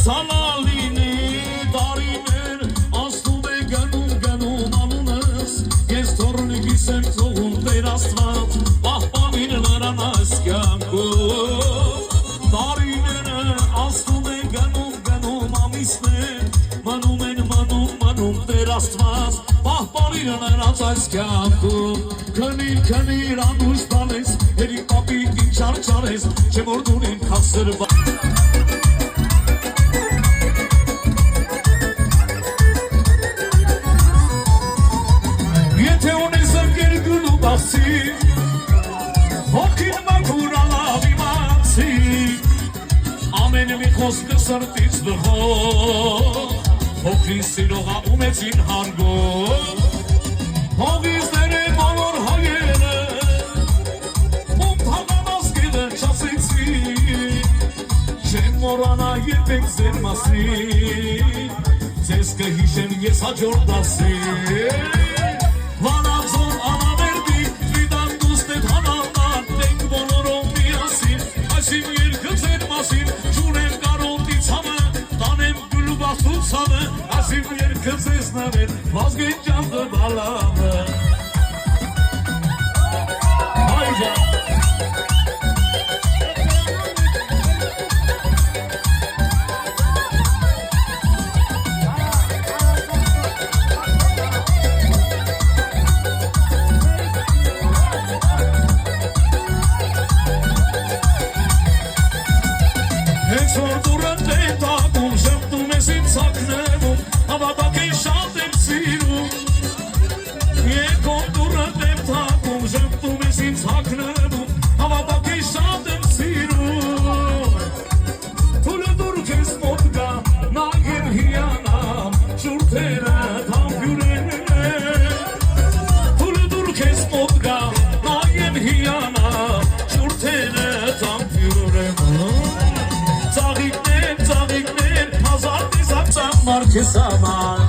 Սալալինի տարիներ ասում է գնում անունս ես թորնիկիս եմ ծողում Տեր Աստված պահպանին նրան այս կյանքում տարիները ասում է գնում ամիսներ մնում են մնում Տեր Աստված պահպանին նրանց այս կյանքում քնիր անդուս տանես հերի պապիկ ինչ արջարես չեմ որ դունին քասրվա Հոգին մաքուր ալավ իմացի ամեն մի խոսքը սրտից բխող հոգին սիրողա ունեցին հարգող հողիզները բոլոր հայերը ում թաղամասկերը չասեցի չեմ մորանա երբեք ձեր մասին ձեզ կհիշեմ ես հաջորդ դասին վանածոն անավերդի վիդան դուստետ հանանան ենք բոլորով միասին այսին երկը ձեր մասին չունեմ կարոտի ցամը տանեմ գլուբախու ցամը այսին երկը ձեզ նավեր վազգեն ճամդը բալամը հայջա Marquesama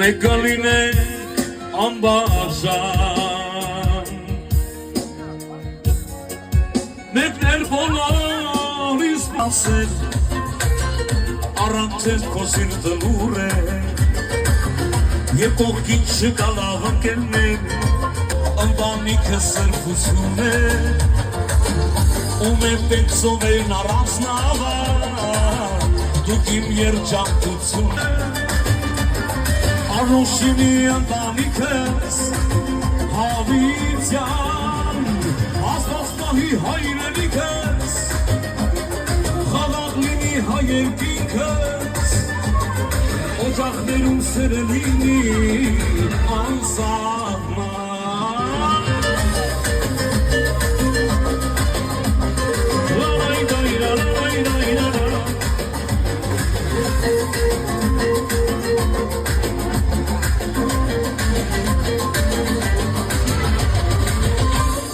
Մեկալին է ամբաժան Մեկներ բոլորիս ասել Առանց ես քո սիրտը լուր է Եվ կողքին չկալավ ընկերներ Ընտանիքը սրբություն է Ու մեր տեքսով են առանց նավա Դուք իմ երջանկություն է Արոշինի ընտանիքս հավիցյան Աստվածպահի հայրենիքս Խաղաղ լինի հայերկինքս Օջախներում սերը լինի անսահման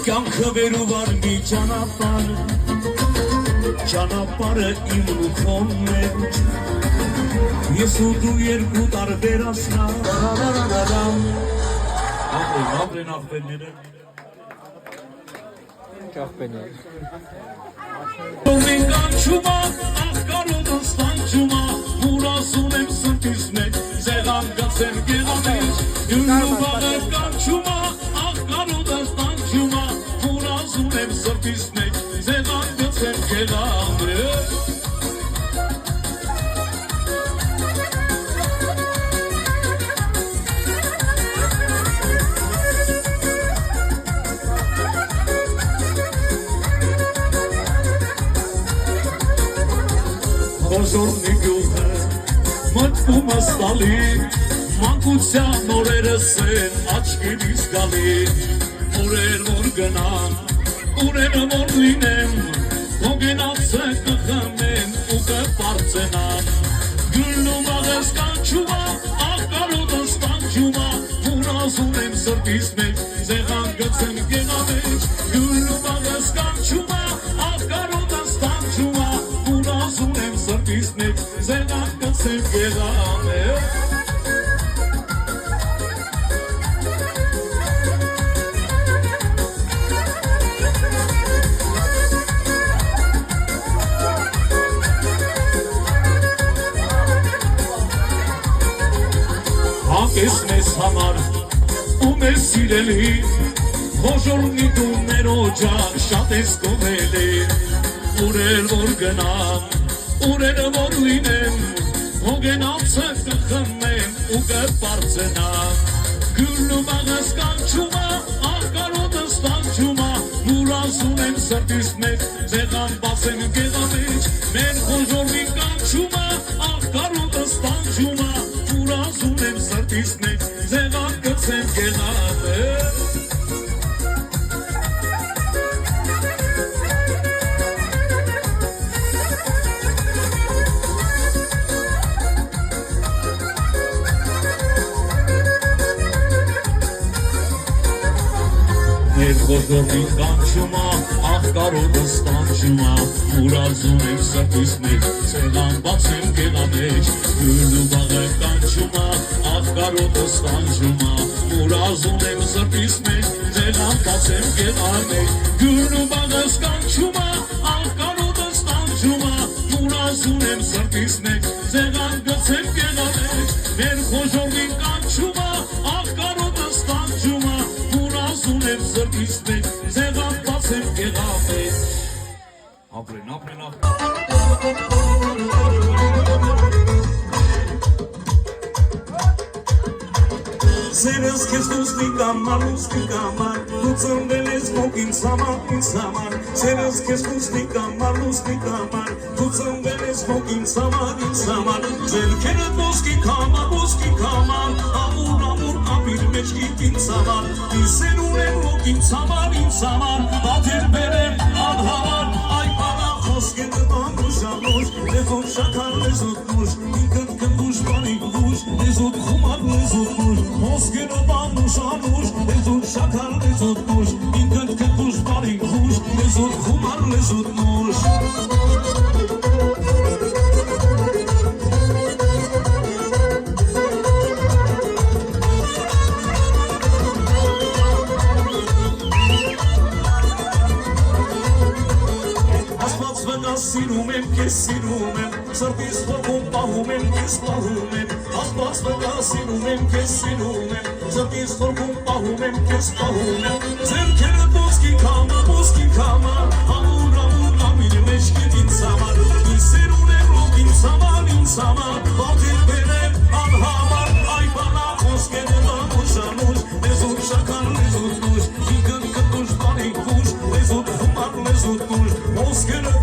Կյանքը վերուվար մի ճանապարը իմ ու քո մեջ Ես ու դու երկու տարբերացնանք Ապրեն աղբերները Աղբերները Մենք անչումա, աղկարոդն ստանչումա Մուրասուն եմ սնտիս մեջ, զեղանգած եմ գեղամեջ Դյունու բաղը կանչումա, աղկարոդն ստանչումա Մուրասուն եմ սրտիս մեջ, զեղանգած եմ գեղամեջ Խոզորնի գյուղը մտքում աստալի Մանկության օրերս են աչքերիս գալի Օրեր գնամ Ուրենը որ լինեմ Հոգենացը կխմեմ ու կպարծենամ Գլնում աղես կանչումա Աղկարոտս տանչումա Մուրազում եմ սրտիս մեջ Ձեղան գծեմ գեղամեջ Գլնում աղես կանչումա Աղկարոտս տանչումա Մուրազում եմ սրտիս մեջ Ձեղան գծեմ գեղամեջ Հակես մեզ համար ու մեզ սիրելի Հոժորնի դու մեր օջակ շատ ես կոմելի Ուրեր որ գնամ ուրերը որ լինեմ Հոգենացը կխմեմ ու կպարծենամ Գլնում աղես կանչումա աղկարոտս տանչումա Մուրազում եմ սրտիս մեջ ձեղան բացեմ գեղամեջ Մեր հոժորնի կանչումա աղկարոտս տանչումա Մուրազում եմ սրտիս մեջ ձեղան գծեմ գեղամեջ Մեր խոժորնի կանչումա, աղկարոտս տանչումա Մուրազում եմ սրտիս մեջ, ձեղան բացեմ գեղամեջ Գլու բաղը կանչումա, աղկարոտս տանչումա Մուրազում եմ սրտիս մեջ, ձեղան բացեմ գեղամեջ Գլու բաղս կանչումա, աղկարոտս տանչումա Մուրազում եմ սրտիս մեջ, ձեղան գծեմ գեղամեջ Մեր խոժորնի կանչումա, աղկարոտս տանչումա Մուրազում եմ սրտիս մեջ, ձեղան բացեմ գեղամեջ Ապրեն, ապրեն, Սերս քեզ լուսնի կամար, դու ծնվել ես ոք ինձ համար Սերս քեզ լուսնի կամար, դու ծնվել ես ոք ինձ համար Ձերքերդ ոսկի կամար, ամուր ապիր մեջ գիտ ինձ համար Իսեր ունեմ ոք ինձ համար, բատեր բերեմ անհամար Այ բանա խոսքերը բանուշանուշ, լեզոտ շակար լեզոտ նուշ Ինքըտ կնդուշ բանիկ դուշ, լեզոտ խումար լեզոտ նուշ Խոսքերը բանուշանուշ, լեզոտ շակար լեզոտ նուշ Ինքըտ կնդուշ բանիկ դուշ, լեզոտ խումար լեզոտ նուշ Սիրում եմ, կես սիրում եմ, սրտիս փոխում պահում եմ, կես պահում եմ Աստված վկա սիրում եմ, կես սիրում եմ, սրտիս փոխում պահում եմ, կես պահում եմ Ձերքերը ոսկի կամա, ամուր ամիր մեջ գիտ ինձ համար Իսեր ունեմ ոք ինձ համար, բատեր բերեմ անհամար Այ բանա խոսքերը բանուշանուշ, լեզոտ շակար լեզոտ նուշ Ինքըտ կտուշ բանիկ դուշ, լեզոտ խումար լեզոտ նուշ Խոսքերը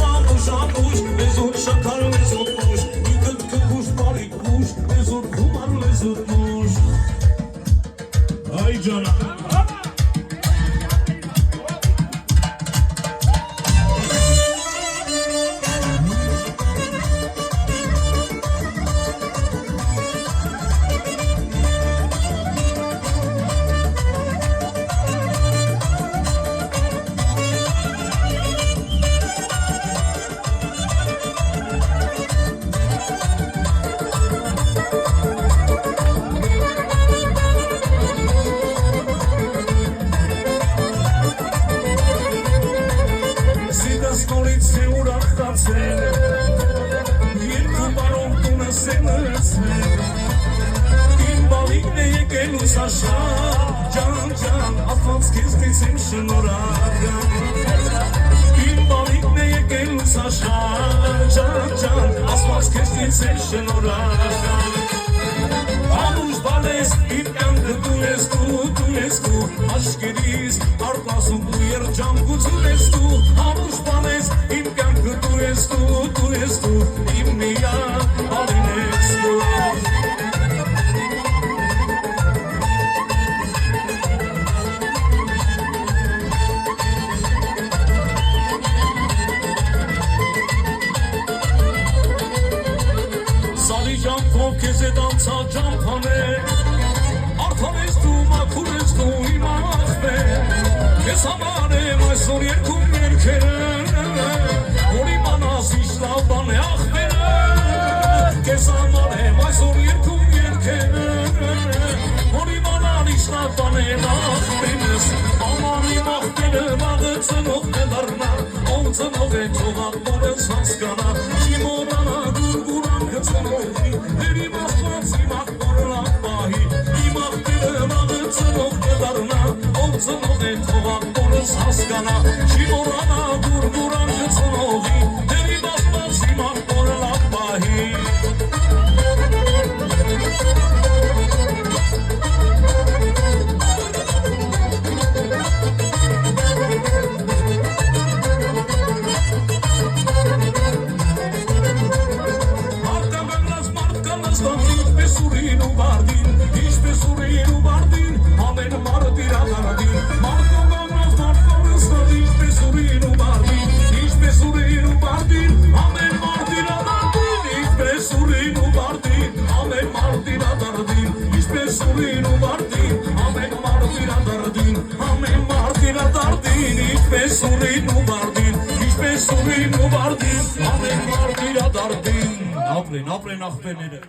Շանուշ, լեզոտ շակար լեզոտ նուշ Ինքըտ կգուշ բարիք գուշ Լեզոտ խումար լեզոտ նուշ Այ ջանա Ջան, աստված քեզնից եմ շնորհակալ Իմ բալիկն է եկել ուսաշան Ջան, աստված քեզնից եմ շնորհակալ Անուշ բալես, իմ կյանքը դու ես դու Աշկերիս արտասում դու երջանկություն ես դու Անուշ բալես, իմ կյանքը դու ես դու Իմ միակ բալին ես դու Ես համար եմ այսօր երկում երկերը որ իմանաս ինչ լավ բան է ախպերը Ես համար եմ այսօր երկում երկերը որ իմանան ինչ լավ բան է ախպերս Աման իմ ախպերը վաղը ծնող կդառնա ով ծնող է թող ախպորս հասկանա Չի մոռանա գուրգուրանքը ծնողի Դեր իմ աստված իմ ախպորը լավ պահի Իմ ախպերը վաղը ծնող կդառնա ով ծնող է թող ախպորս հասկանա Չի մոռանա գուրգուրանքը ծնողի Դեր իմ աստված իմ ախպորը լավ պահի Սուրին ու բարդին, ինչպես սուրին ու բարդին, ամեն մարդիրա դարդին Ապրեն ախպերները